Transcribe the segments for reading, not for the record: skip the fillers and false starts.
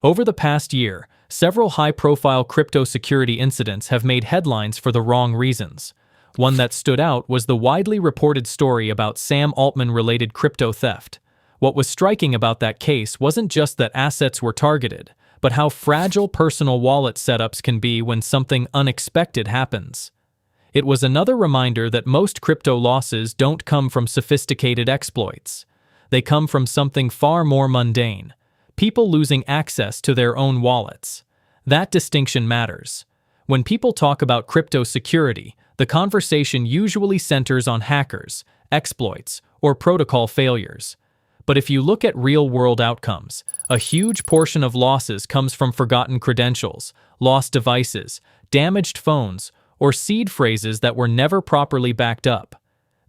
Over the past year, several high-profile crypto security incidents have made headlines for the wrong reasons. One that stood out was the widely reported story about Sam Altman-related crypto theft. What was striking about that case wasn't just that assets were targeted, but how fragile personal wallet setups can be when something unexpected happens. It was another reminder that most crypto losses don't come from sophisticated exploits. They come from something far more mundane: people losing access to their own wallets. That distinction matters. When people talk about crypto security, the conversation usually centers on hackers, exploits, or protocol failures. But if you look at real-world outcomes, a huge portion of losses comes from forgotten credentials, lost devices, damaged phones, or seed phrases that were never properly backed up.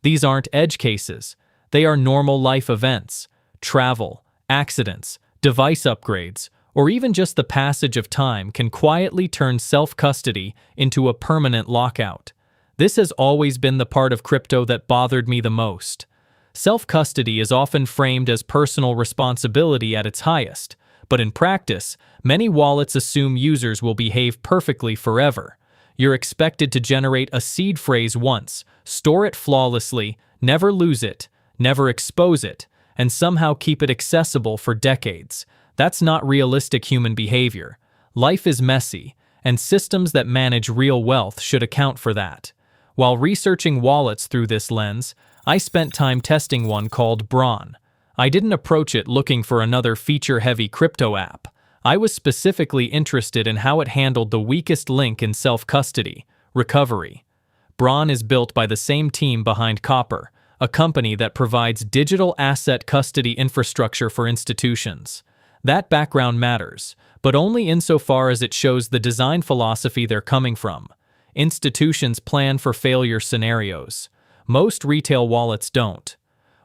These aren't edge cases. They are normal life events: travel, accidents, device upgrades, or even just the passage of time can quietly turn self-custody into a permanent lockout. This has always been the part of crypto that bothered me the most. Self-custody is often framed as personal responsibility at its highest, but in practice, many wallets assume users will behave perfectly forever. You're expected to generate a seed phrase once, store it flawlessly, never lose it, never expose it, and somehow keep it accessible for decades. That's not realistic human behavior. Life is messy, and systems that manage real wealth should account for that. While researching wallets through this lens, I spent time testing one called BRON. I didn't approach it looking for another feature-heavy crypto app. I was specifically interested in how it handled the weakest link in self-custody: recovery. BRON is built by the same team behind Copper, a company that provides digital asset custody infrastructure for institutions. That background matters, but only insofar as it shows the design philosophy they're coming from. Institutions plan for failure scenarios. Most retail wallets don't.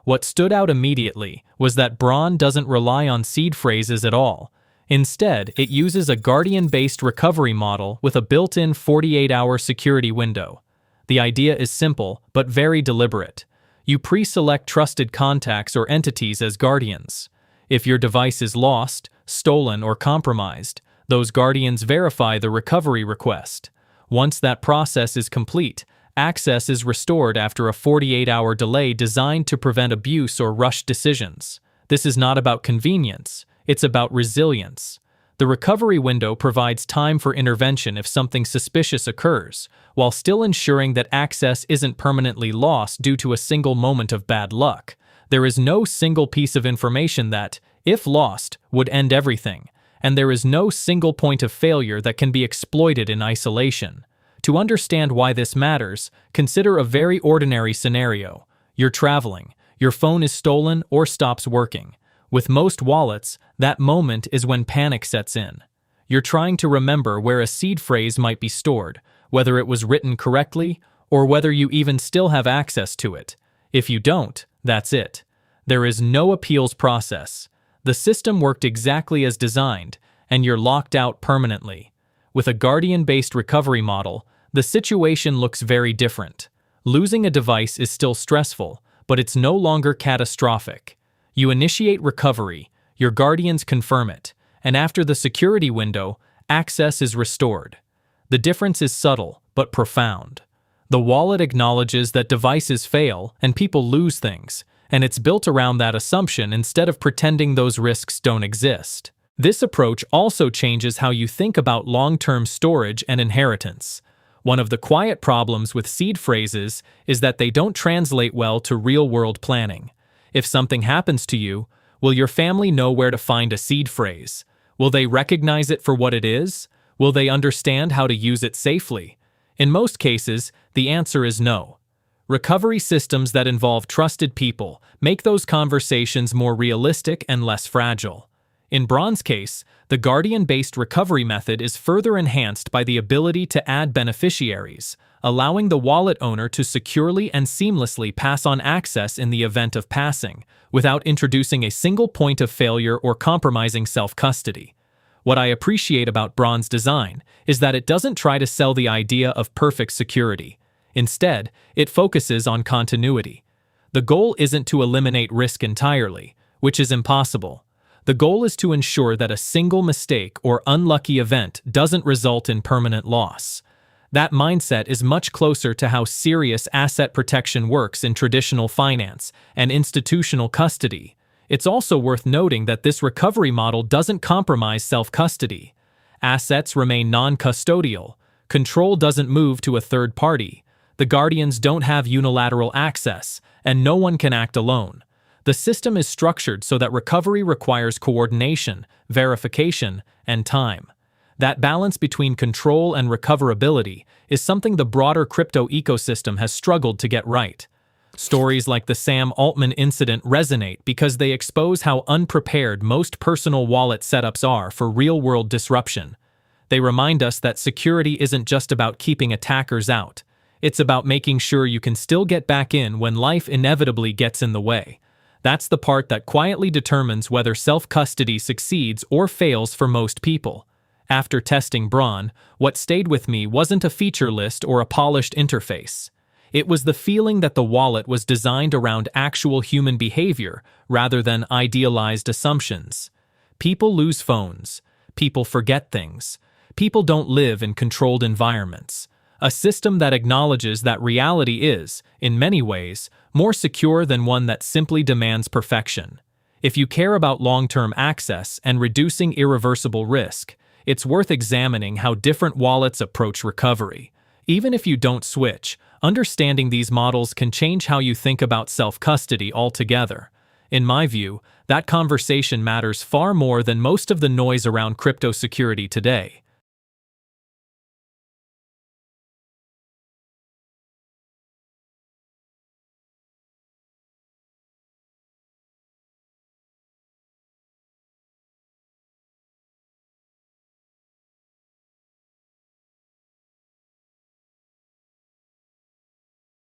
What stood out immediately was that BRON doesn't rely on seed phrases at all. Instead, it uses a Guardian-based recovery model with a built-in 48-hour security window. The idea is simple, but very deliberate. You pre-select trusted contacts or entities as guardians. If your device is lost, stolen, or compromised, those guardians verify the recovery request. Once that process is complete, access is restored after a 48-hour delay designed to prevent abuse or rushed decisions. This is not about convenience, it's about resilience. The recovery window provides time for intervention if something suspicious occurs, while still ensuring that access isn't permanently lost due to a single moment of bad luck. There is no single piece of information that, if lost, would end everything, and there is no single point of failure that can be exploited in isolation. To understand why this matters, consider a very ordinary scenario. You're traveling, your phone is stolen or stops working. With most wallets, that moment is when panic sets in. You're trying to remember where a seed phrase might be stored, whether it was written correctly, or whether you even still have access to it. If you don't, that's it. There is no appeals process. The system worked exactly as designed, and you're locked out permanently. With a Guardian-based recovery model, the situation looks very different. Losing a device is still stressful, but it's no longer catastrophic. You initiate recovery, your guardians confirm it, and after the security window, access is restored. The difference is subtle, but profound. The wallet acknowledges that devices fail and people lose things, and it's built around that assumption instead of pretending those risks don't exist. This approach also changes how you think about long-term storage and inheritance. One of the quiet problems with seed phrases is that they don't translate well to real-world planning. If something happens to you, will your family know where to find a seed phrase? Will they recognize it for what it is? Will they understand how to use it safely? In most cases, the answer is no. Recovery systems that involve trusted people make those conversations more realistic and less fragile. In BRON's case, the Guardian-based recovery method is further enhanced by the ability to add beneficiaries, allowing the wallet owner to securely and seamlessly pass on access in the event of passing, without introducing a single point of failure or compromising self-custody. What I appreciate about BRON's design is that it doesn't try to sell the idea of perfect security. Instead, it focuses on continuity. The goal isn't to eliminate risk entirely, which is impossible. The goal is to ensure that a single mistake or unlucky event doesn't result in permanent loss. That mindset is much closer to how serious asset protection works in traditional finance and institutional custody. It's also worth noting that this recovery model doesn't compromise self-custody. Assets remain non-custodial. Control doesn't move to a third party. The guardians don't have unilateral access, and no one can act alone. The system is structured so that recovery requires coordination, verification, and time. That balance between control and recoverability is something the broader crypto ecosystem has struggled to get right. Stories like the Sam Altman incident resonate because they expose how unprepared most personal wallet setups are for real-world disruption. They remind us that security isn't just about keeping attackers out. It's about making sure you can still get back in when life inevitably gets in the way. That's the part that quietly determines whether self-custody succeeds or fails for most people. After testing BRON, what stayed with me wasn't a feature list or a polished interface. It was the feeling that the wallet was designed around actual human behavior rather than idealized assumptions. People lose phones. People forget things. People don't live in controlled environments. A system that acknowledges that reality is, in many ways, more secure than one that simply demands perfection. If you care about long-term access and reducing irreversible risk, it's worth examining how different wallets approach recovery. Even if you don't switch, understanding these models can change how you think about self-custody altogether. In my view, that conversation matters far more than most of the noise around crypto security today.